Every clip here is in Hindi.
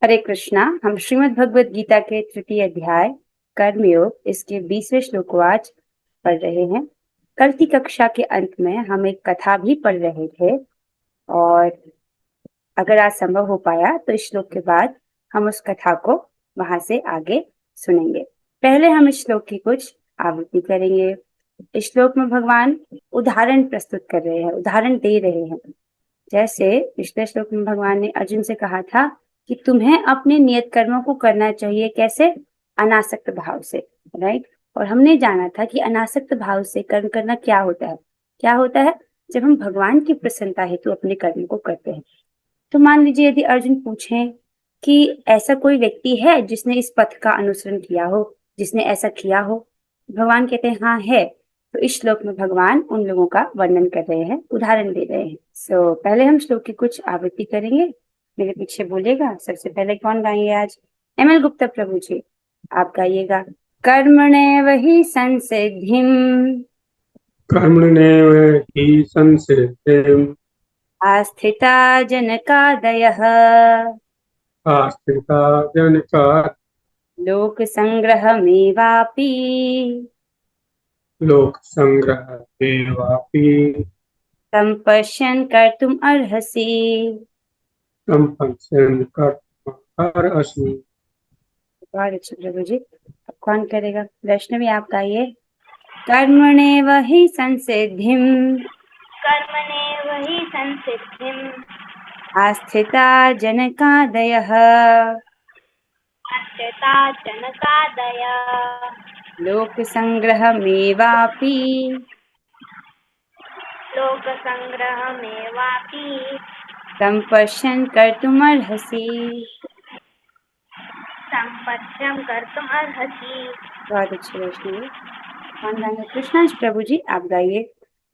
हरे कृष्णा। हम श्रीमद् भगवद गीता के तृतीय अध्याय कर्मयोग इसके 20वें श्लोक को आज पढ़ रहे हैं। कल की कक्षा के अंत में हम एक कथा भी पढ़ रहे थे और अगर आज संभव हो पाया तो इस श्लोक के बाद हम उस कथा को वहां से आगे सुनेंगे। पहले हम इस श्लोक की कुछ आवृत्ति करेंगे। इस श्लोक में भगवान उदाहरण प्रस्तुत कर रहे हैं, उदाहरण दे रहे हैं। जैसे पिछले श्लोक में भगवान ने अर्जुन से कहा था कि तुम्हें अपने नियत कर्मों को करना चाहिए। कैसे? अनासक्त भाव से, राइट। और हमने जाना था कि अनासक्त भाव से कर्म करना क्या होता है। क्या होता है? जब हम भगवान की प्रसन्नता हेतु अपने कर्म को करते हैं। तो मान लीजिए यदि अर्जुन पूछें कि ऐसा कोई व्यक्ति है जिसने इस पथ का अनुसरण किया हो, जिसने ऐसा किया हो, भगवान कहते हैं हाँ है। तो इस श्लोक में भगवान उन लोगों का वर्णन कर रहे हैं, उदाहरण दे रहे हैं। पहले हम श्लोक की कुछ आवृत्ति करेंगे। मेरे पीछे बोलिएगा। सबसे पहले कौन गाएंगे आज? एमएल गुप्ता प्रभु जी, आप गाइएगा। कर्मणैव हि संसिद्धिम् कर्मण्येव हि संसिद्धिम् आस्थिता जनकादयः आस्थिता जनकात् लोकसंग्रहमेवापि लोकसंग्रहेवापि सम्पश्यन् कर्तुम् अर्हसि। सम्पश्यन् कर्तुमर्हसि। बहुत अच्छे प्रभु जी। अब कौन करेगा? वैष्णवी आप गाइए। कर्मणैव हि संसिद्धिम् कर्मणेव हि संसिद्धिम् आस्थिता जनकादयः आस्थिता जनकादयः लोकसंग्रहमेवापि लोकसंग्रहमेवापि सम्पश्यन् कर्तुमर्हसि। सम्पश्यन् कर्तुम् अर्हसि। बहुत अच्छे वैष्णवी। कौन गाएंगे? कृष्णांश प्रभु जी आप गाइए।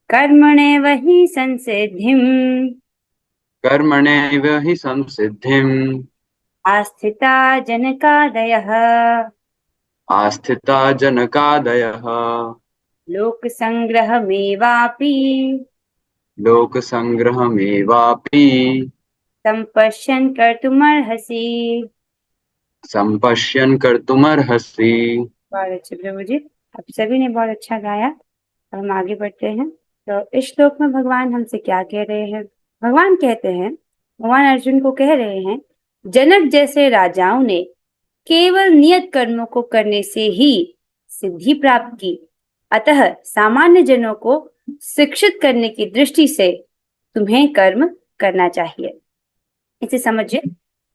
कर्मणैव हि संसिद्धिम् कर्मणैव हि संसिद्धिम् आस्थिता जनकादयः आस्थिता जनकादयः लोकसंग्रहमेवापि लोकसंग्रहमेवापि सम्पश्यन् कर्तुमर्हसि। सम्पश्यन् कर्तुमर्हसि। बहुत अच्छे प्रभु जी, आप सभी ने बहुत अच्छा गाया। अब हम आगे बढ़ते हैं। तो इस श्लोक में भगवान हमसे क्या कह रहे हैं? भगवान कहते हैं, भगवान अर्जुन को कह रहे हैं, जनक जैसे राजाओं ने केवल नियत कर्मों को करने से ही सिद्धि प्राप्त की। अतः सामान्य जनों को शिक्षित करने की दृष्टि से तुम्हें कर्म करना चाहिए। इसे समझिए।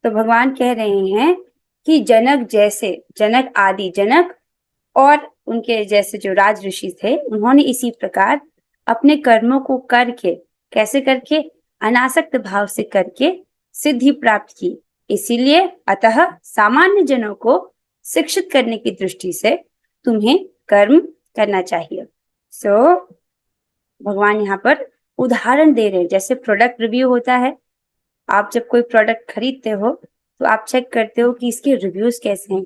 तो भगवान कह रहे हैं कि जनक जैसे, जनक आदि जनक और उनके जैसे जो राज ऋषि थे, उन्होंने इसी प्रकार अपने कर्मों को करके, कैसे करके? अनासक्त भाव से करके सिद्धि प्राप्त की। इसीलिए अतः सामान्य जनों को शिक्षित करने की दृष्टि से तुम्हें कर्म करना चाहिए। भगवान यहाँ पर उदाहरण दे रहे हैं। जैसे प्रोडक्ट रिव्यू होता है, आप जब कोई प्रोडक्ट खरीदते हो तो आप चेक करते हो कि इसके रिव्यूज कैसे हैं,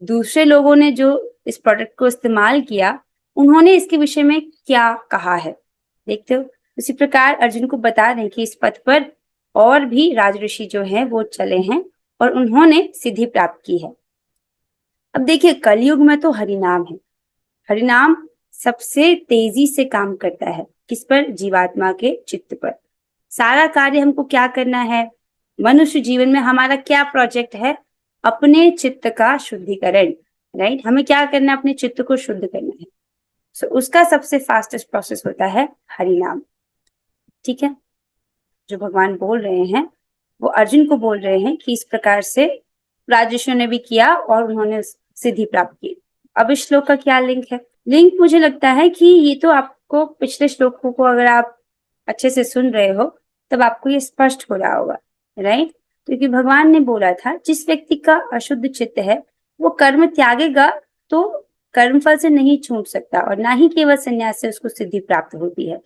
दूसरे लोगों ने जो इस प्रोडक्ट को इस्तेमाल किया उन्होंने इसके विषय में क्या कहा है, देखते हो। उसी प्रकार अर्जुन को बता रहे हैं कि इस पथ पर और भी राजऋषि जो हैं वो चले हैं और उन्होंने सिद्धि प्राप्त की है। अब देखिए, कलयुग में तो हरिनाम है। हरिनाम सबसे तेजी से काम करता है। किस पर? जीवात्मा के चित्त पर। सारा कार्य हमको क्या करना है? मनुष्य जीवन में हमारा क्या प्रोजेक्ट है? अपने चित्त का शुद्धिकरण, राइट। हमें क्या करना है? अपने चित्त को शुद्ध करना है। उसका सबसे फास्टेस्ट प्रोसेस होता है हरिनाम, ठीक है। जो भगवान बोल रहे हैं वो अर्जुन को बोल रहे हैं कि इस प्रकार से राजर्षियों ने भी किया और उन्होंने सिद्धि प्राप्त की। अब इस श्लोक का क्या लिंक है? लिंक मुझे लगता है कि ये तो आपको पिछले श्लोकों को अगर आप अच्छे से सुन रहे हो तब आपको ये स्पष्ट हो रहा होगा, राइट। क्योंकि भगवान ने बोला था जिस व्यक्ति का अशुद्ध चित्त है वो कर्म त्यागेगा तो कर्मफल से नहीं छूट सकता और ना ही केवल संन्यास से उसको सिद्धि प्राप्त होती है।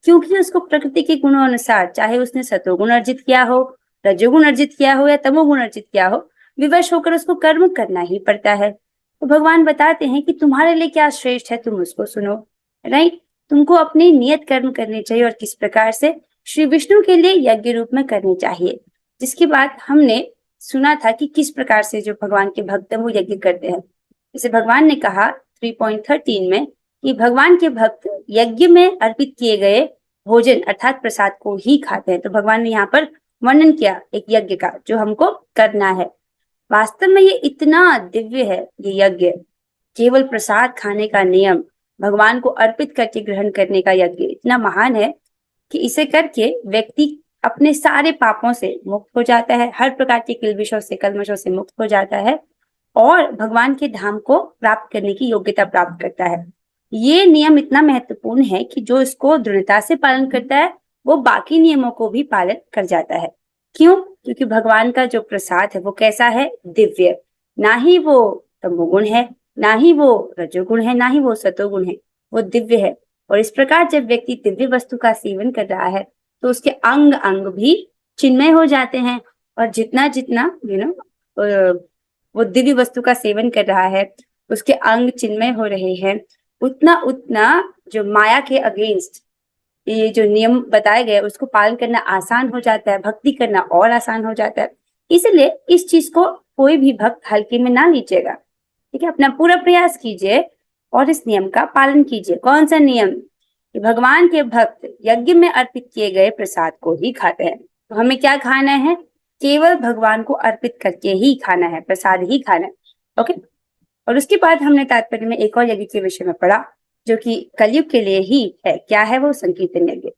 क्योंकि उसको प्रकृति के गुणों अनुसार, चाहे उसने सतोगुण अर्जित किया हो, रजोगुण अर्जित किया हो या तमोगुण अर्जित किया हो, विवश होकर उसको कर्म करना ही पड़ता है। तो भगवान बताते हैं कि तुम्हारे लिए क्या श्रेष्ठ है, तुम उसको सुनो, राइट। तुमको अपने नियत कर्म करने चाहिए और किस प्रकार से? श्री विष्णु के लिए यज्ञ रूप में करने चाहिए। जिसके बाद हमने सुना था कि किस प्रकार से जो भगवान के भक्त हैं वो यज्ञ करते हैं। जैसे भगवान ने कहा 3.13 में कि भगवान के भक्त यज्ञ में अर्पित किए गए भोजन अर्थात प्रसाद को ही खाते हैं। तो भगवान ने यहाँ पर वर्णन किया एक यज्ञ का जो हमको करना है। वास्तव में ये इतना दिव्य है ये यज्ञ, केवल प्रसाद खाने का नियम, भगवान को अर्पित करके ग्रहण करने का यज्ञ इतना महान है कि इसे करके व्यक्ति अपने सारे पापों से मुक्त हो जाता है, हर प्रकार के किल्बिशों से कल्मशों से मुक्त हो जाता है और भगवान के धाम को प्राप्त करने की योग्यता प्राप्त करता है। ये नियम इतना महत्वपूर्ण है कि जो इसको दृढ़ता से पालन करता है वो बाकी नियमों को भी पालन कर जाता है। क्यों? क्योंकि भगवान का जो प्रसाद है वो कैसा है? दिव्य। ना ही वो तमोगुण है, ना ही वो रजोगुण है, ना ही वो सतोगुण है, वो दिव्य है। और इस प्रकार जब व्यक्ति दिव्य वस्तु का सेवन कर रहा है तो उसके अंग अंग भी चिन्मय हो जाते हैं। और जितना जितना वो दिव्य वस्तु का सेवन कर रहा है, उसके अंग चिन्मय हो रहे हैं, उतना उतना जो माया के अगेंस्ट ये जो नियम बताए गए उसको पालन करना आसान हो जाता है, भक्ति करना और आसान हो जाता है। इसलिए इस चीज को कोई भी भक्त हल्के में ना लीजिएगा, ठीक है। अपना पूरा प्रयास कीजिए और इस नियम का पालन कीजिए। कौन सा नियम? कि भगवान के भक्त यज्ञ में अर्पित किए गए प्रसाद को ही खाते हैं। तो हमें क्या खाना है? केवल भगवान को अर्पित करके ही खाना है, प्रसाद ही खाना है। ओके। और उसके बाद हमने तात्पर्य में एक और यज्ञ के विषय में पढ़ा जो कि कलयुग के लिए ही है। क्या है वो? संकीर्तन यज्ञ।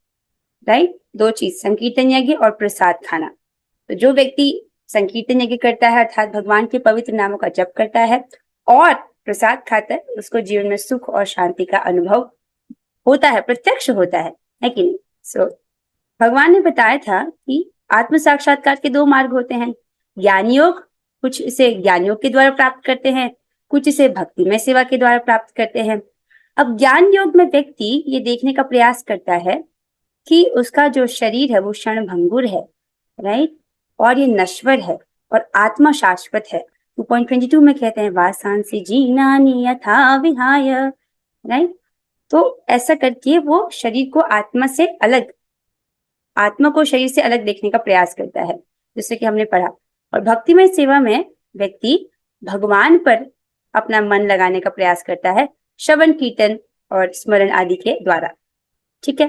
राइट, दो चीज, संकीर्तन यज्ञ और प्रसाद खाना। तो जो व्यक्ति संकीर्तन यज्ञ करता है अर्थात भगवान के पवित्र नामों का जप करता है और प्रसाद खाता है, उसको जीवन में सुख और शांति का अनुभव होता है, प्रत्यक्ष होता है कि नहीं? सो भगवान ने बताया था कि आत्म साक्षात्कार के दो मार्ग होते हैं। ज्ञान योग, कुछ इसे ज्ञान योग के द्वारा प्राप्त करते हैं, कुछ इसे भक्ति में सेवा के द्वारा प्राप्त करते हैं। अब ज्ञान योग में व्यक्ति ये देखने का प्रयास करता है कि उसका जो शरीर है वो क्षणभंगुर है, राइट, और ये नश्वर है और आत्मा शाश्वत है। 2.22 में कहते हैं वासांसी जीनानि यथा विहाय, राइट। तो ऐसा करके वो शरीर को आत्मा से अलग, आत्मा को शरीर से अलग देखने का प्रयास करता है, जैसे कि हमने पढ़ा। और भक्तिमय सेवा में व्यक्ति भगवान पर अपना मन लगाने का प्रयास करता है श्रवण कीर्तन और स्मरण आदि के द्वारा, ठीक है।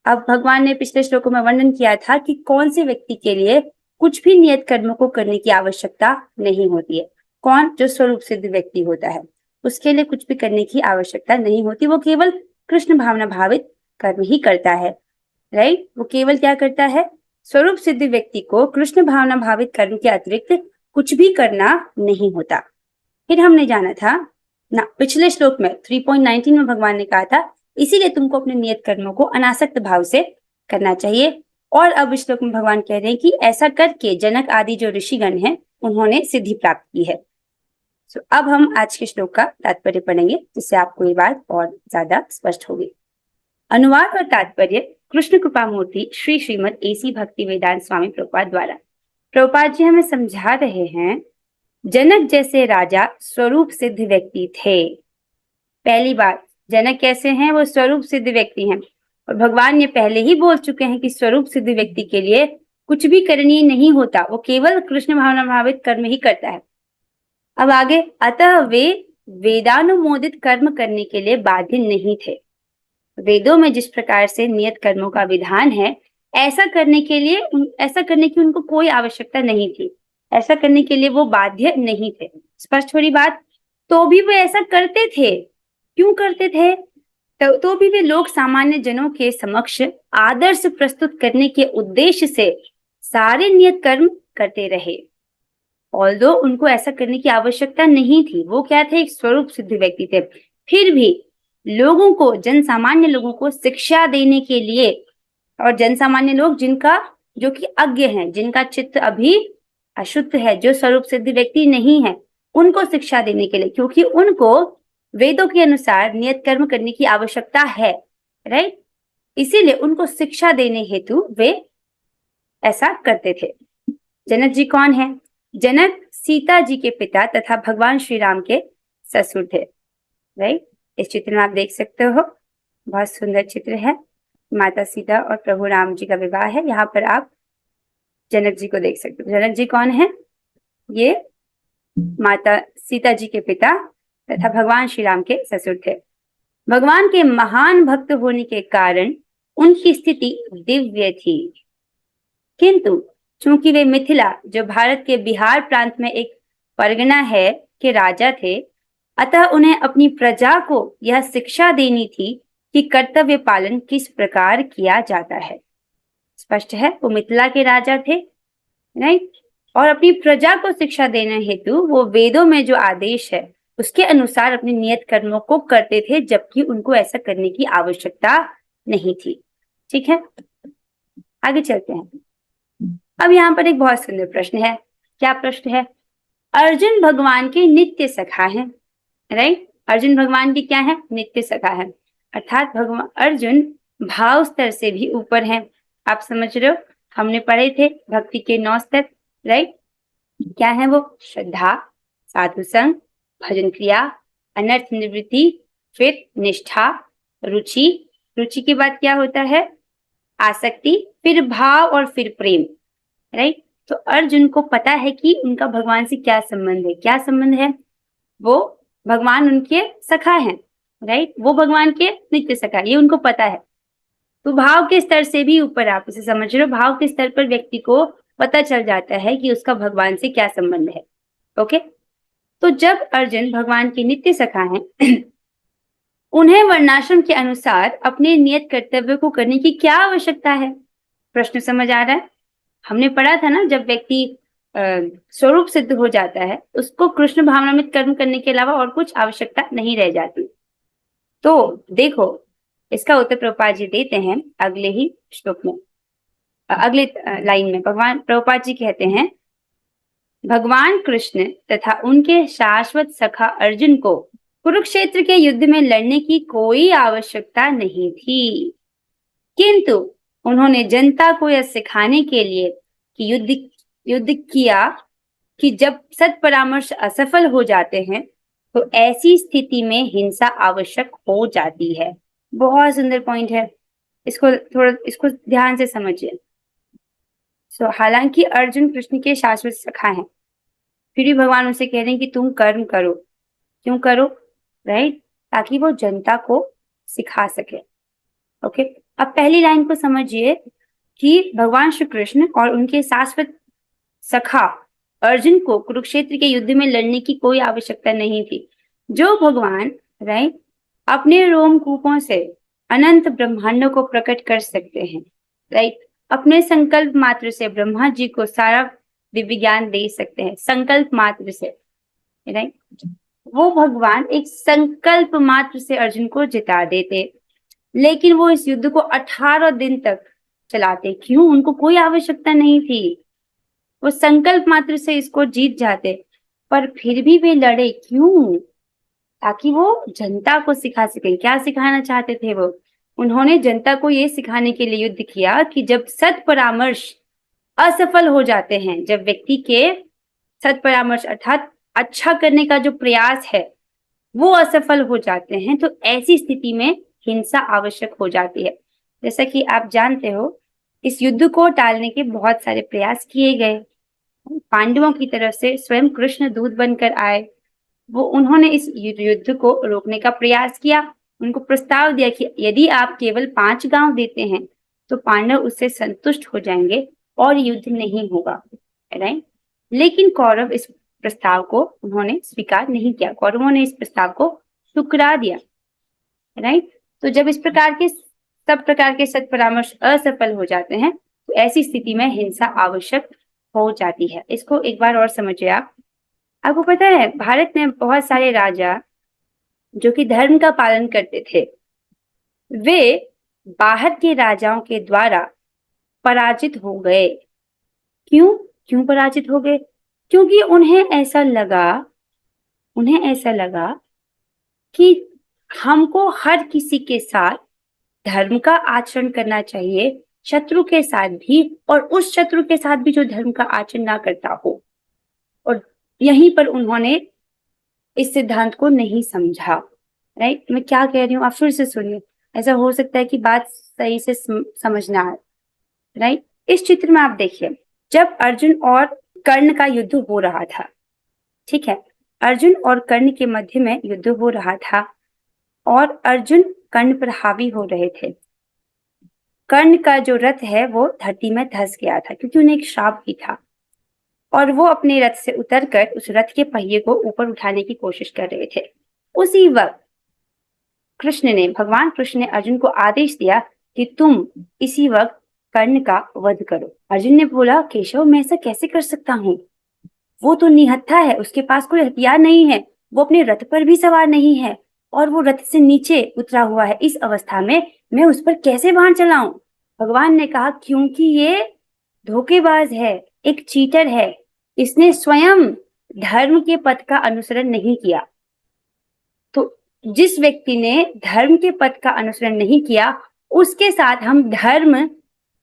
अब भगवान ने पिछले श्लोकों में वर्णन किया था कि कौन से व्यक्ति के लिए कुछ भी नियत कर्मों को करने की आवश्यकता नहीं होती है। कौन? जो स्वरूप सिद्ध व्यक्ति होता है, उसके लिए कुछ भी करने की आवश्यकता नहीं होती। वो केवल कृष्ण भावना भावित कर्म ही करता है, राइट। वो केवल क्या करता है? स्वरूप सिद्ध व्यक्ति को कृष्ण भावना भावित कर्म के अतिरिक्त कुछ भी करना नहीं होता। फिर हमने जाना था ना, पिछले श्लोक में 3.19 में भगवान ने कहा था इसीलिए तुमको अपने नियत कर्मों को अनासक्त भाव से करना चाहिए। और अब इस श्लोक में भगवान कह रहे हैं कि ऐसा करके जनक आदि जो ऋषिगण हैं उन्होंने सिद्धि प्राप्त की है। तो अब हम आज के श्लोक का तात्पर्य पढ़ेंगे जिससे आपको ये बात और ज्यादा स्पष्ट होगी। अनुवाद और तात्पर्य कृष्ण कृपा मूर्ति श्री श्रीमद एसी भक्ति वेदांत स्वामी प्रभुपाद द्वारा। प्रभुपाद जी हमें समझा रहे हैं जनक जैसे राजा स्वरूप सिद्ध व्यक्ति थे। पहली बात, जनक कैसे हैं? वो स्वरूप सिद्ध व्यक्ति हैं और भगवान ये पहले ही बोल चुके हैं कि स्वरूप सिद्ध व्यक्ति के लिए कुछ भी करणीय नहीं होता, वो केवल कृष्ण भावना भावित कर्म ही करता है। अब आगे, अतः वे वेदानुमोदित कर्म करने के लिए बाध्य नहीं थे। वेदों में जिस प्रकार से नियत कर्मों का विधान है ऐसा करने की उनको कोई आवश्यकता नहीं थी, ऐसा करने के लिए वो बाध्य नहीं थे। स्पष्ट हो रही बात? तो भी वे ऐसा करते थे। क्यों करते थे? तो भी वे लोग सामान्य जनों के समक्ष आदर्श प्रस्तुत करने के उद्देश्य से सारे नियत कर्म करते रहे। ऑल्दो उनको ऐसा करने की आवश्यकता नहीं थी, वो क्या थे? एक स्वरूप सिद्ध व्यक्ति थे। फिर भी लोगों को, जन सामान्य लोगों को शिक्षा देने के लिए, और जन सामान्य लोग जो कि अज्ञ हैं, जिनका चित्त अभी अशुद्ध है, जो स्वरूप सिद्ध व्यक्ति नहीं है, उनको शिक्षा देने के लिए, क्योंकि उनको वेदों के अनुसार नियत कर्म करने की आवश्यकता है, राइट। इसीलिए उनको शिक्षा देने हेतु वे ऐसा करते थे। जनक जी कौन है? जनक सीता जी के पिता तथा भगवान श्री राम के ससुर थे, राइट। इस चित्र में आप देख सकते हो, बहुत सुंदर चित्र है। माता सीता और प्रभु राम जी का विवाह है। यहाँ पर आप जनक जी को देख सकते हो। जनक जी कौन है? ये माता सीता जी के पिता तथा भगवान श्री राम के ससुर थे। भगवान के महान भक्त होने के कारण उनकी स्थिति दिव्य थी, किंतु चूंकि वे मिथिला, जो भारत के बिहार प्रांत में एक परगना है, के राजा थे, अतः उन्हें अपनी प्रजा को यह शिक्षा देनी थी कि कर्तव्य पालन किस प्रकार किया जाता है। स्पष्ट है, वो मिथिला के राजा थे, राइट, और अपनी प्रजा को शिक्षा देने हेतु वो वेदों में जो आदेश है उसके अनुसार अपने नियत कर्मों को करते थे, जबकि उनको ऐसा करने की आवश्यकता नहीं थी। ठीक है, आगे चलते हैं। अब यहाँ पर एक बहुत सुंदर प्रश्न है। क्या प्रश्न है? अर्जुन भगवान के नित्य सखा हैं, राइट। अर्जुन भगवान की क्या है? नित्य सखा है, अर्थात भगवान अर्जुन भाव स्तर से भी ऊपर हैं। आप समझ रहे हो, हमने पढ़े थे भक्ति के 9 स्तर, राइट। क्या है वो? श्रद्धा, साधु संग, भजन क्रिया, अनर्थ निवृत्ति, फिर निष्ठा, रुचि, रुचि के बाद क्या होता है? आसक्ति, फिर भाव और फिर प्रेम, राइट। तो अर्जुन को पता है कि उनका भगवान से क्या संबंध है। क्या संबंध है? वो भगवान उनके सखा हैं, राइट, वो भगवान के नित्य सखा, ये उनको पता है। तो भाव के स्तर से भी ऊपर, आप इसे समझ रहे हो, भाव के स्तर पर व्यक्ति को पता चल जाता है कि उसका भगवान से क्या संबंध है। ओके, तो जब अर्जुन भगवान के नित्य सखा हैं उन्हें वर्णाश्रम के अनुसार अपने नियत कर्तव्य को करने की क्या आवश्यकता है? प्रश्न समझ आ रहा है? हमने पढ़ा था ना, जब व्यक्ति स्वरूप सिद्ध हो जाता है उसको कृष्ण भावनामृत कर्म करने के अलावा और कुछ आवश्यकता नहीं रह जाती। तो देखो, इसका उत्तर प्रभुपाद जी देते हैं अगले ही श्लोक में, अगले लाइन में। भगवान प्रभुपाद जी कहते हैं, भगवान कृष्ण तथा उनके शाश्वत सखा अर्जुन को कुरुक्षेत्र के युद्ध में लड़ने की कोई आवश्यकता नहीं थी, किंतु उन्होंने जनता को यह सिखाने के लिए कि युद्ध किया कि जब सत्परामर्श असफल हो जाते हैं तो ऐसी स्थिति में हिंसा आवश्यक हो जाती है। बहुत सुंदर पॉइंट है, इसको ध्यान से समझिए। हालांकि अर्जुन कृष्ण के शाश्वत सखा हैं, फिर भी भगवान उनसे कह रहे हैं कि तुम कर्म करो। क्यों करो? राइट, ताकि वो जनता को सिखा सके। ओके, अब पहली लाइन को समझिए कि भगवान श्री कृष्ण और उनके शाश्वत सखा अर्जुन को कुरुक्षेत्र के युद्ध में लड़ने की कोई आवश्यकता नहीं थी। जो भगवान, राइट, अपने रोमकूपों से अनंत ब्रह्मांडों को प्रकट कर सकते हैं, राइट, अपने संकल्प मात्र से ब्रह्मा जी को सारा दिव्य ज्ञान दे सकते हैं, संकल्प मात्र से, राइट। वो भगवान एक संकल्प मात्र से अर्जुन को जिता देते, लेकिन वो इस युद्ध को 18 दिन तक चलाते। क्यों? उनको कोई आवश्यकता नहीं थी, वो संकल्प मात्र से इसको जीत जाते, पर फिर भी वे लड़े। क्यों? ताकि वो जनता को सिखा सकें। क्या सिखाना चाहते थे वो? उन्होंने जनता को ये सिखाने के लिए युद्ध किया कि जब सत्परामर्श असफल हो जाते हैं, जब व्यक्ति के सत्परामर्श अर्थात अच्छा करने का जो प्रयास है वो असफल हो जाते हैं, तो ऐसी स्थिति में हिंसा आवश्यक हो जाती है। जैसा कि आप जानते हो, इस युद्ध को टालने के बहुत सारे प्रयास किए गए। पांडवों की तरफ से स्वयं कृष्ण दूत बनकर आए, वो उन्होंने इस युद्ध को रोकने का प्रयास किया। उनको प्रस्ताव दिया कि यदि आप केवल 5 गांव देते हैं तो पांडव उससे संतुष्ट हो जाएंगे और युद्ध नहीं होगा, राइट। लेकिन कौरव इस प्रस्ताव को उन्होंने स्वीकार नहीं किया, कौरवों ने इस प्रस्ताव को ठुकरा दिया, राइट। तो जब इस प्रकार के सब प्रकार के सत्परामर्श असफल हो जाते हैं तो ऐसी स्थिति में हिंसा आवश्यक हो जाती है। इसको एक बार और समझिए आप। आपको पता है, भारत में बहुत सारे राजा जो कि धर्म का पालन करते थे, वे बाहर के राजाओं के द्वारा पराजित हो गए। क्यों पराजित हो गए? क्योंकि उन्हें ऐसा लगा कि हमको हर किसी के साथ धर्म का आचरण करना चाहिए, शत्रु के साथ भी, और उस शत्रु के साथ भी जो धर्म का आचरण ना करता हो। और यहीं पर उन्होंने इस सिद्धांत को नहीं समझा, राइट। मैं क्या कह रही हूँ आप फिर से सुनिए, ऐसा हो सकता है कि बात सही से समझ ना आए, राइट। इस चित्र में आप देखिए, जब अर्जुन और कर्ण का युद्ध हो रहा था। ठीक है, अर्जुन और कर्ण के मध्य में युद्ध हो रहा था और अर्जुन कर्ण पर हावी हो रहे थे। कर्ण का जो रथ है वो धरती में धंस गया था क्योंकि उन्हें एक श्राप भी था और वो अपने रथ से उतरकर उस रथ के पहिए को ऊपर उठाने की कोशिश कर रहे थे। उसी वक्त भगवान कृष्ण ने अर्जुन को आदेश दिया कि तुम इसी वक्त कर्ण का वध करो। अर्जुन ने बोला, केशव मैं ऐसा कैसे कर सकता हूँ, वो तो निहत्था है, उसके पास कोई हथियार नहीं है, वो अपने रथ पर भी सवार नहीं है और वो रथ से नीचे उतरा हुआ है। इस अवस्था में मैं उस पर कैसे बाण चलाऊं? भगवान ने कहा, क्योंकि ये धोखेबाज है, एक चीटर है, इसने स्वयं धर्म के पथ का अनुसरण नहीं किया। तो जिस व्यक्ति ने धर्म के पथ का अनुसरण नहीं किया उसके साथ हम धर्म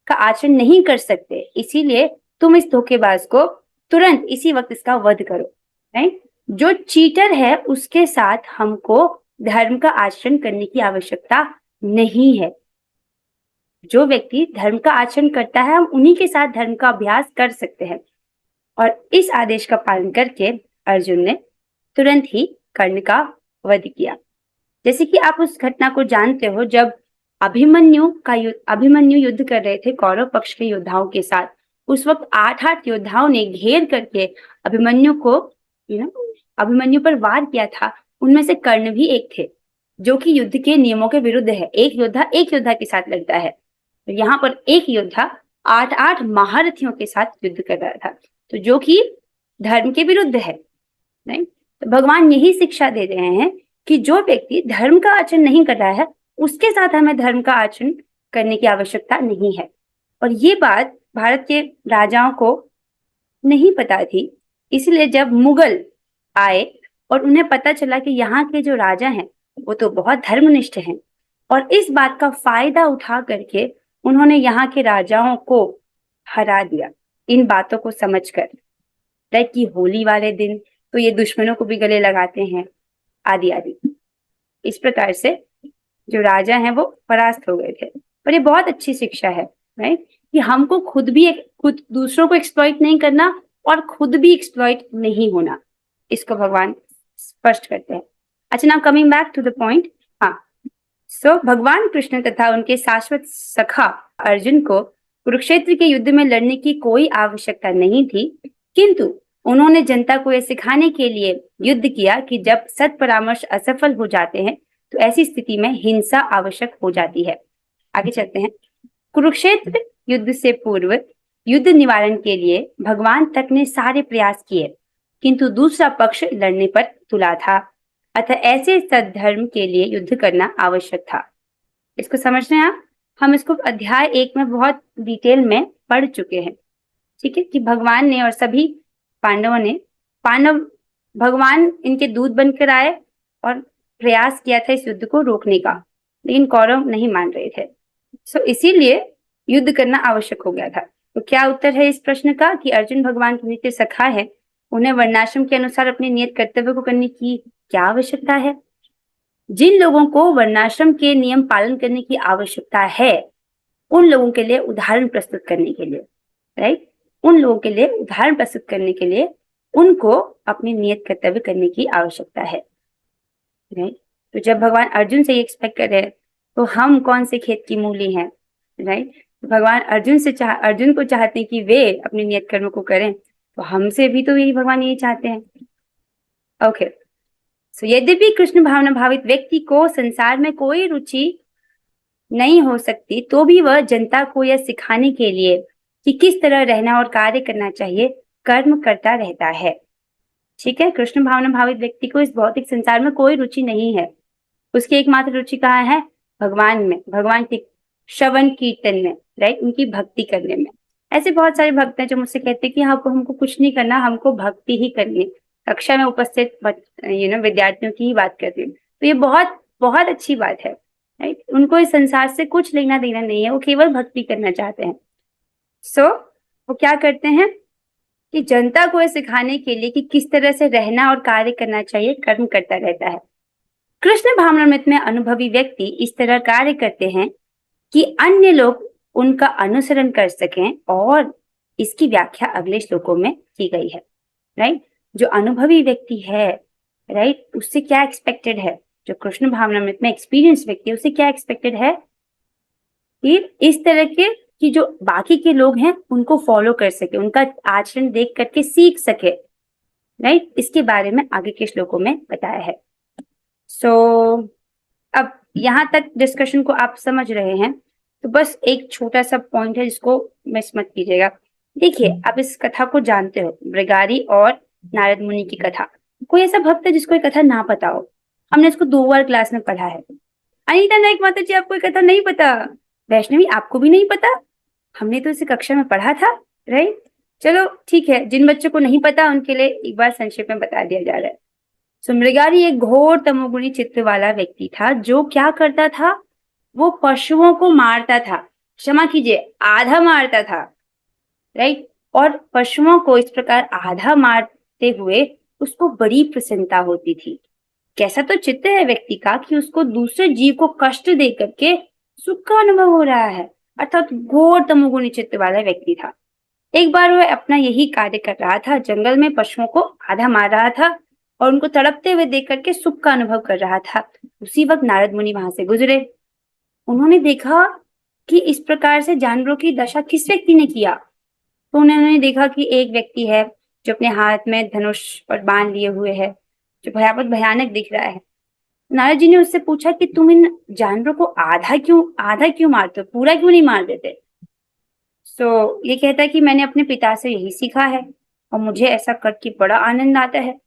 का आचरण नहीं कर सकते, इसीलिए तुम इस धोखेबाज को तुरंत इसी वक्त इसका वध करो। राइट? जो चीटर है उसके साथ हमको धर्म का आचरण करने की आवश्यकता नहीं है। जो व्यक्ति धर्म का आचरण करता है हम उन्हीं के साथ धर्म का अभ्यास कर सकते हैं। और इस आदेश का पालन करके अर्जुन ने तुरंत ही कर्ण का वध किया। जैसे कि आप उस घटना को जानते हो, जब अभिमन्यु युद्ध कर रहे थे कौरव पक्ष के योद्धाओं के साथ, उस वक्त 8 योद्धाओं ने घेर करके अभिमन्यु पर वार किया था। उनमें से कर्ण भी एक थे, जो कि युद्ध के नियमों के विरुद्ध है। एक योद्धा के साथ लगता है, तो यहाँ पर एक योद्धा 8 महारथियों के साथ युद्ध कर रहा था, तो जो कि धर्म के विरुद्ध है। नहीं, तो भगवान यही शिक्षा दे रहे हैं कि जो व्यक्ति धर्म का आचरण नहीं कर रहा है उसके साथ हमें धर्म का आचरण करने की आवश्यकता नहीं है। और ये बात भारत के राजाओं को नहीं पता थी, इसलिए जब मुगल आए और उन्हें पता चला कि यहाँ के जो राजा हैं वो तो बहुत धर्मनिष्ठ हैं, और इस बात का फायदा उठा करके उन्होंने यहाँ के राजाओं को हरा दिया इन बातों को समझकर। लाइक कि होली वाले दिन तो ये दुश्मनों को भी गले लगाते हैं, आदि आदि। इस प्रकार से जो राजा हैं वो परास्त हो गए थे। पर ये बहुत अच्छी शिक्षा है, राइट, कि हमको खुद दूसरों को एक्सप्लॉइट नहीं करना और खुद भी एक्सप्लॉइट नहीं होना, इसको भगवान स्पष्ट करते हैं। अच्छा, now coming back to the point. हाँ, सो भगवान कृष्ण तथा उनके शाश्वत सखा अर्जुन को कुरुक्षेत्र के युद्ध में लड़ने की कोई आवश्यकता नहीं थी, किंतु उन्होंने जनता को यह सिखाने के लिए युद्ध किया कि जब सत्परामर्श असफल हो जाते हैं तो ऐसी स्थिति में हिंसा आवश्यक हो जाती है। आगे चलते हैं। कुरुक्षेत्र युद्ध से पूर्व युद्ध निवारण के लिए भगवान तक ने सारे प्रयास किए, किंतु दूसरा पक्ष लड़ने पर तुला था, अतः ऐसे सद्धर्म के लिए युद्ध करना आवश्यक था। इसको समझ रहे हैं आप? हम इसको अध्याय 1 में बहुत डिटेल में पढ़ चुके हैं। ठीक है, कि भगवान ने और सभी भगवान इनके दूत बनकर आए और प्रयास किया था इस युद्ध को रोकने का, लेकिन कौरव नहीं मान रहे थे। सो इसीलिए युद्ध करना आवश्यक हो गया था। तो क्या उत्तर है इस प्रश्न का कि अर्जुन भगवान के नित्य सखा है, उन्हें वर्णाश्रम के अनुसार अपने नियत कर्तव्य को करने की क्या आवश्यकता है? जिन लोगों को वर्णाश्रम के नियम पालन करने की आवश्यकता है उन लोगों के लिए उदाहरण प्रस्तुत करने के लिए, राइट, उन लोगों के लिए उदाहरण प्रस्तुत करने के लिए उनको अपने नियत कर्तव्य करने की आवश्यकता है। राइट, तो जब भगवान अर्जुन से ये एक्सपेक्ट कर रहे हैं तो हम कौन से खेत की मूली हैं? राइट, तो भगवान अर्जुन को चाहते हैं कि वे अपने नियत कर्म को करें, तो हमसे भी तो यही भगवान यही चाहते हैं। ओके, सो यद्यपि कृष्ण भावना भावित व्यक्ति को संसार में कोई रुचि नहीं हो सकती, तो भी वह जनता को यह सिखाने के लिए कि किस तरह रहना और कार्य करना चाहिए कर्म करता रहता है। ठीक है, कृष्ण भावना भावित व्यक्ति को इस भौतिक संसार में कोई रुचि नहीं है, उसकी एकमात्र रुचि कहाँ है? भगवान में, भगवान के श्रवण कीर्तन में, राइट, उनकी भक्ति करने में। ऐसे बहुत सारे भक्त हैं जो मुझसे कहते हैं कि हमको कुछ नहीं करना, हमको भक्ति ही करनी है। कक्षा में उपस्थित विद्यार्थियों की ही बात करती हूँ, तो ये बहुत बहुत अच्छी बात है, राइट। उनको इस संसार से कुछ लेना देना नहीं है, वो केवल भक्ति करना चाहते हैं। सो वो क्या करते हैं कि जनता को यह सिखाने के लिए कि किस तरह से रहना और कार्य करना चाहिए कर्म करता रहता है। कृष्ण भावनामृत में अनुभवी व्यक्ति इस तरह कार्य करते हैं कि अन्य लोग उनका अनुसरण कर सकें, और इसकी व्याख्या अगले श्लोकों में की गई है, राइट। जो अनुभवी व्यक्ति है, राइट, उससे क्या एक्सपेक्टेड है, जो कृष्ण भावनामृत में एक्सपीरियंस व्यक्ति है उससे क्या एक्सपेक्टेड है कि इस तरह के कि जो बाकी के लोग हैं उनको फॉलो कर सके, उनका आचरण देख करके सीख सके, राइट। इसके बारे में आगे के श्लोकों में बताया है। सो अब यहाँ तक डिस्कशन को आप समझ रहे हैं, तो बस एक छोटा सा पॉइंट है जिसको मिस मत कीजिएगा। देखिए, आप इस कथा को जानते हो, मृगारी और नारद मुनि की कथा। कोई ऐसा भक्त है जिसको ये कथा ना पता हो? हमने इसको 2 बार क्लास में पढ़ा है। अनीता नायक माता जी, आपको ये कथा नहीं पता? वैष्णवी, आपको भी नहीं पता? हमने तो इसे कक्षा में पढ़ा था, राइट। चलो ठीक है, जिन बच्चों को नहीं पता उनके लिए एक बार संक्षेप में बता दिया जा रहा है। सो मृगारी एक घोर तमोगुणी चित्त वाला व्यक्ति था, जो क्या करता था, वो पशुओं को मारता था, क्षमा कीजिए आधा मारता था, राइट। और पशुओं को इस प्रकार आधा मारते हुए उसको बड़ी प्रसन्नता होती थी। कैसा तो चित्त है व्यक्ति का कि उसको दूसरे जीव को कष्ट दे करके सुख का अनुभव हो रहा है, अर्थात घोर तमोगुणी चित्त वाला व्यक्ति था। एक बार वह अपना यही कार्य कर रहा था, जंगल में पशुओं को आधा मार रहा था और उनको तड़पते हुए देख करके सुख का अनुभव कर रहा था। उसी वक्त नारद मुनि वहां से गुजरे। उन्होंने देखा कि इस प्रकार से जानवरों की दशा किस व्यक्ति ने किया। तो उन्होंने देखा कि एक व्यक्ति है जो अपने हाथ में धनुष और बाण लिए हुए है, जो भयानक दिख रहा है। नारद जी ने उससे पूछा कि तुम इन जानवरों को आधा क्यों मारते हो, पूरा क्यों नहीं मार देते? ये कहता है कि मैंने अपने पिता से यही सीखा है और मुझे ऐसा करके बड़ा आनंद आता है।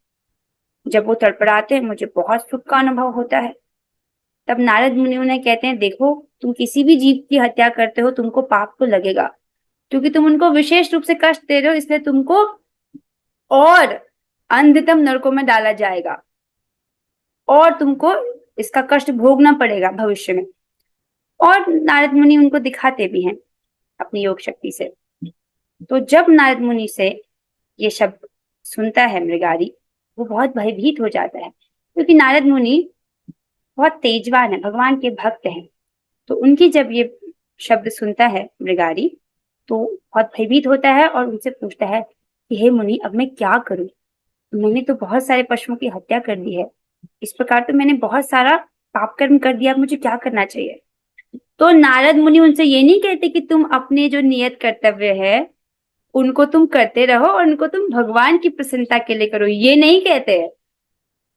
जब वो तड़पड़ाते हैं मुझे बहुत सुख का अनुभव होता है। तब नारद मुनि उन्हें कहते हैं, देखो तुम किसी भी जीव की हत्या करते हो तुमको पाप तो लगेगा, क्योंकि तुम उनको विशेष रूप से कष्ट दे रहे हो, इसलिए तुमको और अंधतम नरकों में डाला जाएगा और तुमको इसका कष्ट भोगना पड़ेगा भविष्य में। और नारद मुनि उनको दिखाते भी हैं अपनी योग शक्ति से। तो जब नारद मुनि से ये शब्द सुनता है मृगारी, वो बहुत भयभीत हो जाता है, क्योंकि नारद मुनि बहुत तेजवान है, भगवान के भक्त हैं। तो उनकी जब ये शब्द सुनता है मृगारी, तो बहुत भयभीत होता है और उनसे पूछता है कि हे मुनि, अब मैं क्या करूं? मैंने तो बहुत सारे पशुओं की हत्या कर दी है, इस प्रकार तो मैंने बहुत सारा पाप कर्म कर दिया, अब मुझे क्या करना चाहिए? तो नारद मुनि उनसे ये नहीं कहते कि तुम अपने जो नियत कर्तव्य है उनको तुम करते रहो और उनको तुम भगवान की प्रसन्नता के लिए करो, ये नहीं कहते हैं,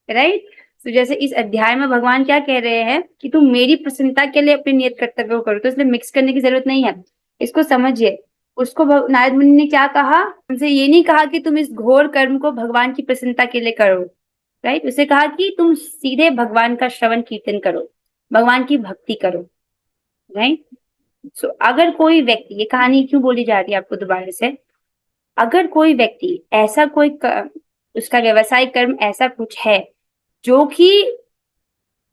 राइट। तो जैसे इस अध्याय में भगवान क्या कह रहे हैं कि तुम मेरी प्रसन्नता के लिए अपने नियत कर्तव्य को करो, तो इसलिए मिक्स करने की जरूरत नहीं है, इसको समझिए। उसको नारद मुनि ने क्या कहा, उनसे ये नहीं कहा कि तुम इस घोर कर्म को भगवान की प्रसन्नता के लिए करो, राइट। उसे कहा कि तुम सीधे भगवान का श्रवण कीर्तन करो, भगवान की भक्ति करो, राइट। अगर कोई व्यक्ति, ये कहानी क्यों बोली जा रही है आपको दोबारा से, अगर कोई व्यक्ति ऐसा कोई उसका व्यवसायिक कर्म ऐसा कुछ है जो कि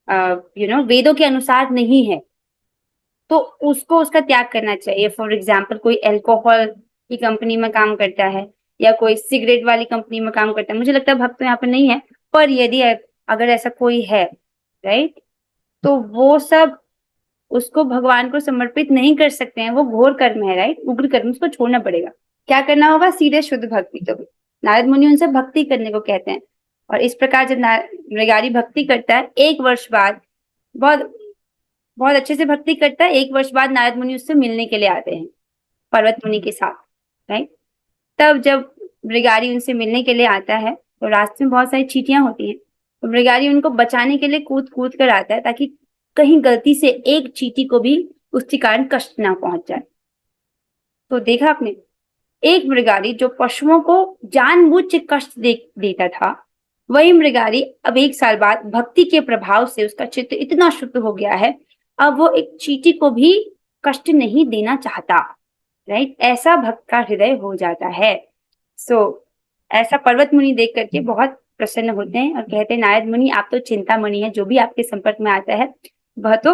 वेदों के अनुसार नहीं है, तो उसको उसका त्याग करना चाहिए। फॉर एग्जाम्पल, कोई अल्कोहल की कंपनी में काम करता है या कोई सिगरेट वाली कंपनी में काम करता है, मुझे लगता है भक्त तो यहाँ पे नहीं है, पर यदि अगर ऐसा कोई है, राइट, तो वो सब उसको भगवान को समर्पित नहीं कर सकते हैं, वो घोर कर्म है, राइट, उग्र कर्म, उसको छोड़ना पड़ेगा। क्या करना होगा? सीधे शुद्ध भक्ति। तो नारद मुनि उनसे भक्ति करने को कहते हैं, और इस प्रकार जब मृगारी भक्ति करता है, 1 वर्ष बाद बहुत बहुत अच्छे से भक्ति करता है, 1 वर्ष बाद नारद मुनि उससे मिलने के लिए आते हैं पर्वत मुनि के साथ, राइट। तब जब मृगारी उनसे मिलने के लिए आता है तो रास्ते में बहुत सारी चींटियां होती हैं, तो मृगारी उनको बचाने के लिए कूद कूद कर आता है, ताकि कहीं गलती से एक चींटी को भी उसके कारण कष्ट ना पहुंच जाए। तो देखा आपने, एक मृगारी जो पशुओं को जानबूझ के कष्ट देता था, वही मृगारी अब 1 साल बाद भक्ति के प्रभाव से उसका चित्त इतना शुद्ध हो गया है, अब वो एक चींटी को भी कष्ट नहीं देना चाहता, राइट। ऐसा भक्त का हृदय हो जाता है। ऐसा पर्वत मुनि देख करके बहुत प्रसन्न होते हैं और कहते हैं, नारद मुनि आप तो चिंतामणि है, जो भी आपके संपर्क में आता है वह तो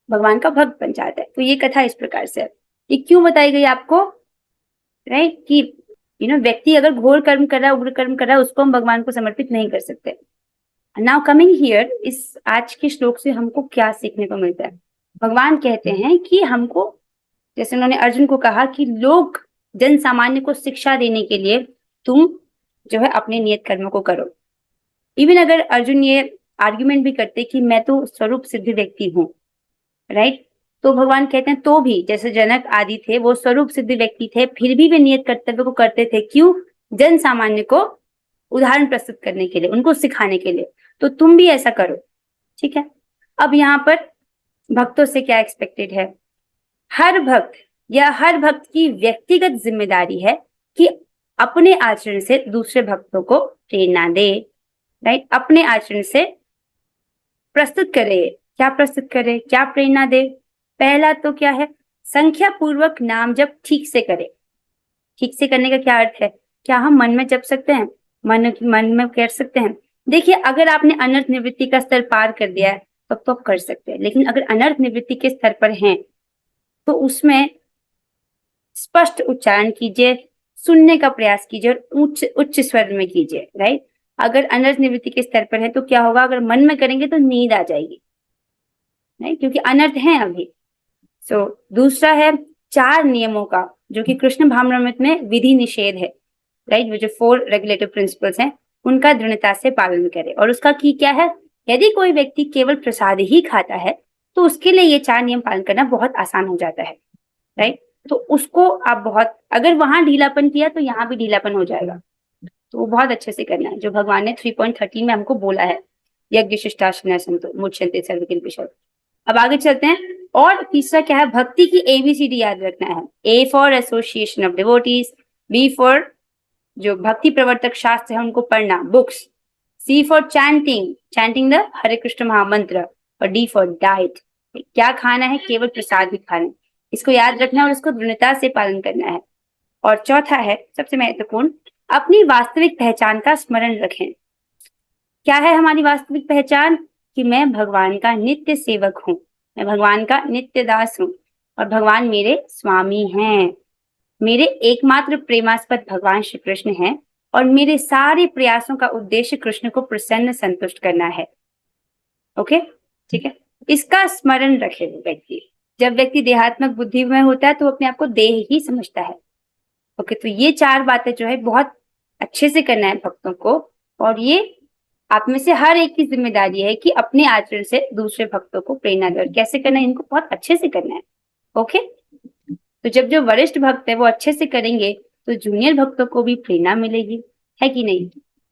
भगवान का भक्त बन जाता है। तो ये कथा इस प्रकार से है। ये क्यों बताई गई आपको, राइट, कि व्यक्ति अगर घोर कर्म कर रहा है, उग्र कर्म कर रहा है, उसको हम भगवान को समर्पित नहीं कर सकते। नाउ कमिंग हियर, इस आज के श्लोक से हमको क्या सीखने को मिलता है? भगवान कहते हैं कि हमको, जैसे उन्होंने अर्जुन को कहा कि लोग जन सामान्य को शिक्षा देने के लिए तुम जो है अपने नियत कर्मों को करो। इवन अगर अर्जुन ये आर्ग्यूमेंट भी करते कि मैं तो स्वरूप सिद्ध व्यक्ति हूँ, राइट, तो भगवान कहते हैं तो भी, जैसे जनक आदि थे वो स्वरूप सिद्ध व्यक्ति थे, फिर भी वे नियत कर्तव्य को करते थे। क्यों? जन सामान्य को उदाहरण प्रस्तुत करने के लिए, उनको सिखाने के लिए। तो तुम भी ऐसा करो, ठीक है। अब यहाँ पर भक्तों से क्या एक्सपेक्टेड है? हर भक्त या हर भक्त की व्यक्तिगत जिम्मेदारी है कि अपने आचरण से दूसरे भक्तों को प्रेरणा दे, राइट, अपने आचरण से प्रस्तुत करे। क्या प्रस्तुत करे, क्या प्रेरणा दे? पहला तो क्या है? संख्या पूर्वक नाम जप ठीक से करे। ठीक से करने का क्या अर्थ है? क्या हम मन में जप सकते हैं? मन में कर सकते हैं? देखिए, अगर आपने अनर्थ निवृत्ति का स्तर पार कर दिया है तब तो आप कर सकते हैं, लेकिन अगर अनर्थ निवृत्ति के स्तर पर हैं तो उसमें स्पष्ट उच्चारण कीजिए, सुनने का प्रयास कीजिए और उच्च उच्च स्वर में कीजिए, राइट। अगर अनर्थ निवृत्ति के स्तर पर है तो क्या होगा? अगर मन में करेंगे तो नींद आ जाएगी, राइट, क्योंकि अनर्थ है अभी। सो दूसरा है 4 नियमों का, जो कि कृष्ण भावनामृत में विधि निषेध है, राइट, वो जो 4 रेगुलेटिव प्रिंसिपल्स हैं उनका दृढ़ता से पालन करे। और उसका की क्या है? यदि कोई व्यक्ति केवल प्रसाद ही खाता है तो उसके लिए ये 4 नियम पालन करना बहुत आसान हो जाता है, राइट। तो उसको आप बहुत, अगर वहां ढीलापन किया तो यहाँ भी ढीलापन हो जाएगा, तो वो बहुत अच्छे से करना है, जो भगवान ने 3.13 में हमको बोला है, यज्ञ शिष्टाशना संतो मुच्यन्ते सर्वकिल्बिषः। अब आगे चलते हैं। और तीसरा क्या है? भक्ति की ABCD याद रखना है। A for association of devotees, B for जो भक्ति प्रवर्तक शास्त्र है उनको पढ़ना, books, C for chanting the Hare Krishna mahamantra, और D फॉर डाइट, क्या खाना है? केवल प्रसाद ही खाना है। इसको याद रखना है और इसको दृढ़ता से पालन करना है। और चौथा है सबसे महत्वपूर्ण, अपनी वास्तविक पहचान का स्मरण रखें। क्या है हमारी वास्तविक पहचान? कि मैं भगवान का नित्य सेवक हूँ, मैं भगवान का नित्य दास हूँ और भगवान मेरे स्वामी हैं। मेरे एकमात्र प्रेमास्पद भगवान श्री कृष्ण हैं और मेरे सारे प्रयासों का उद्देश्य कृष्ण को प्रसन्न संतुष्ट करना है। ओके, ठीक है, इसका स्मरण रखे व्यक्ति। जब व्यक्ति देहात्मक बुद्धि में होता है तो अपने आप को देह ही समझता है। ओके, तो ये 4 बातें जो है बहुत अच्छे से करना है भक्तों को, और ये आप में से हर एक की जिम्मेदारी है कि अपने आचरण से दूसरे भक्तों को प्रेरणा दे। कैसे करना है? इनको बहुत अच्छे से करना है। ओके, तो जब जो वरिष्ठ भक्त है वो अच्छे से करेंगे तो जूनियर भक्तों को भी प्रेरणा मिलेगी, है कि नहीं?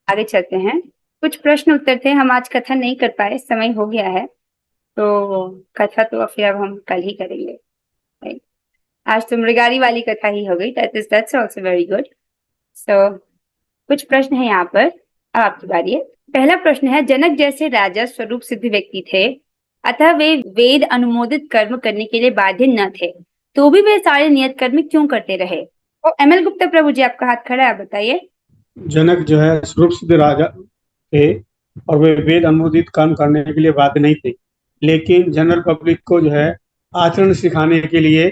आगे चलते हैं। कुछ प्रश्न उत्तर थे, हम आज कथा नहीं कर पाए, समय हो गया है, तो कथा तो फिर अब हम कल ही करेंगे। आज तो मृगारी वाली कथा ही हो गई, दैट्स आल्सो वेरी गुड। सो कुछ प्रश्न है यहाँ पर, अब आपकी बारी है। पहला प्रश्न है, जनक जैसे राजा स्वरूप सिद्ध व्यक्ति थे, अतः वे वेद अनुमोदित कर्म करने के लिए बाध्य न थे, तो भी वे सारे नियत कर्म क्यों करते रहे? और ML गुप्ता प्रभु जी, आपका हाथ खड़ा है, आप बताइए। जनक जो है स्वरूप सिद्ध राजा थे और वे वेद अनुमोदित कर्म करने के लिए बाध्य नहीं थे, लेकिन जनरल पब्लिक को जो है आचरण सिखाने के लिए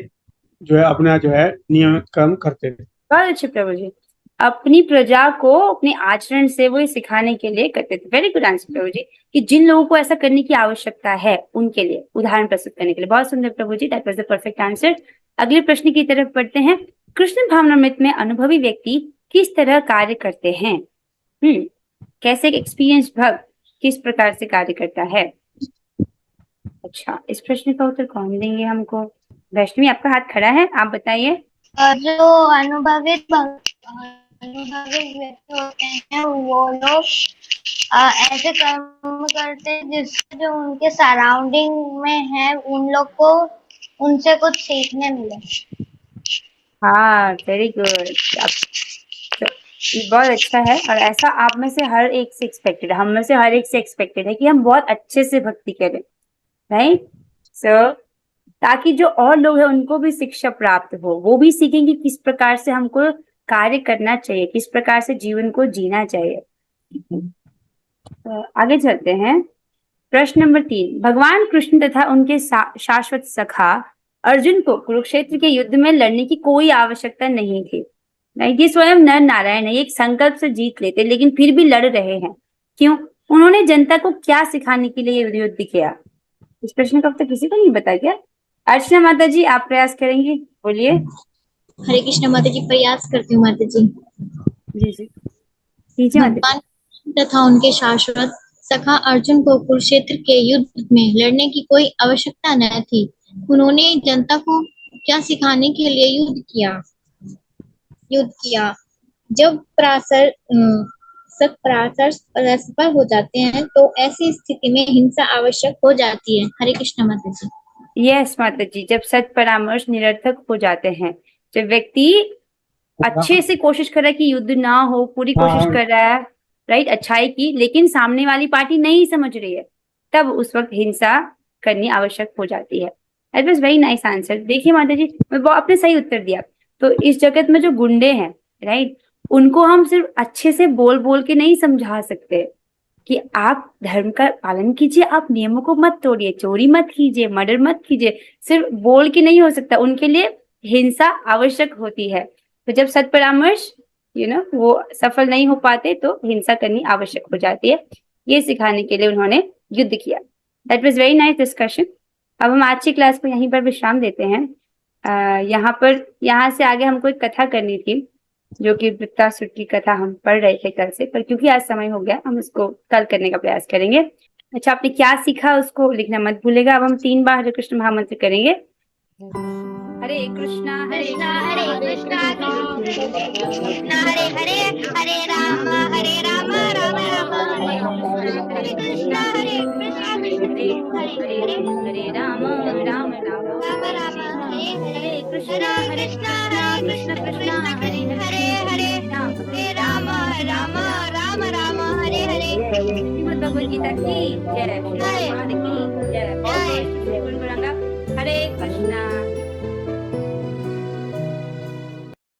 जो है अपना जो है नियमित कर्म करते थे। बहुत अच्छे प्रभु जी, अपनी प्रजा को अपने आचरण से वो सिखाने के लिए करते थे। वेरी गुड आंसर प्रभु जी, कि जिन लोगों को ऐसा करने की आवश्यकता है उनके लिए उदाहरण प्रस्तुत करने के लिए। बहुत सुंदर प्रभु जी, that was the perfect answer. अगले प्रश्न की तरफ बढ़ते हैं। कृष्ण भावनामृत में अनुभवी व्यक्ति किस तरह कार्य करते हैं? कैसे एक्सपीरियंस भक्त किस प्रकार से कार्य करता है? अच्छा, इस प्रश्न का उत्तर कौन देंगे हमको? वैष्णवी, आपका हाथ खड़ा है, आप बताइए। जो अनुभवित व्यक्ति होते हैं वो लोग ऐसे कर्म करते हैं जिससे जो उनके सराउंडिंग में है उन लोग को उनसे कुछ सीखने मिले। हाँ, वेरी गुड, ये बहुत अच्छा है। और ऐसा आप में से हर एक से एक्सपेक्टेड है, हम में से हर एक से एक्सपेक्टेड है कि हम बहुत अच्छे से भक्ति करें, राइट। सो ताकि जो और लोग हैं उनको भी शिक्षा प्राप्त हो, वो भी सीखेंगे किस प्रकार से हमको कार्य करना चाहिए, किस प्रकार से जीवन को जीना चाहिए। तो आगे चलते हैं। प्रश्न नंबर 3, भगवान कृष्ण तथा उनके शाश्वत सखा अर्जुन को कुरुक्षेत्र के युद्ध में लड़ने की कोई आवश्यकता नहीं थी, राइट। ये स्वयं नर नारायण है, एक संकल्प से जीत लेते लेकिन फिर भी लड़ रहे हैं। क्यों? उन्होंने जनता को क्या सिखाने के लिए युद्ध किया? इस प्रश्न का उत्तर किसी को नहीं बता क्या? अर्चना माता जी, आप प्रयास करेंगे, बोलिए। हरे कृष्ण माता जी, प्रयास करती हूँ माता जी। जी जी, कीजिए माता जी। भगवान तथा उनके शाश्वत सखा अर्जुन को कुरुक्षेत्र के युद्ध में लड़ने की कोई आवश्यकता न थी। उन्होंने जनता को क्या सिखाने के लिए युद्ध किया। जब सत्पराशर असफल हो जाते हैं तो ऐसी स्थिति में हिंसा आवश्यक हो जाती है। हरे कृष्ण माता जी। यस माता जी, जब सत परामर्श निरर्थक हो जाते हैं, जब व्यक्ति अच्छे से कोशिश कर रहा है कि युद्ध ना हो, पूरी कोशिश कर रहा है राइट अच्छाई की, लेकिन सामने वाली पार्टी नहीं समझ रही है, तब उस वक्त हिंसा करनी आवश्यक हो जाती है। It was very nice answer. देखिए माता जी, आपने सही उत्तर दिया। तो इस जगत में जो गुंडे हैं राइट, उनको हम सिर्फ अच्छे से बोल बोल के नहीं समझा सकते कि आप धर्म का पालन कीजिए, आप नियमों को मत तोड़िए, चोरी मत कीजिए, मर्डर मत कीजिए, सिर्फ बोल के नहीं हो सकता। उनके लिए हिंसा आवश्यक होती है। तो जब सत परामर्श वो सफल नहीं हो पाते तो हिंसा करनी आवश्यक हो जाती है। ये सिखाने के लिए उन्होंने युद्ध किया। That was very nice discussion. अब हम आज की क्लास को यहीं पर विश्राम देते हैं। यहाँ से आगे हमको एक कथा करनी थी, जो कि वृत्तासुर की कथा हम पढ़ रहे थे कल से, पर क्योंकि आज समय हो गया हम इसको कल करने का प्रयास करेंगे। अच्छा, आपने क्या सीखा उसको लिखना मत भूलेगा। अब हम 3 बार हरे कृष्ण महामंत्र करेंगे। हरे कृष्णा हरे कृष्णा हरे कृष्णा कृष्णा हरे हरे, हरे राम राम राम हरे हरे कृष्णा हरे कृष्णा हरे हरे, हरे राम राम राम राम हरे हरे हरे, कृष्णा कृष्ण कृष्ण हरे हरे हरे, हरे राम राम राम हरे हरे। श्रीमद् भगवद गीता की जय। श्री राम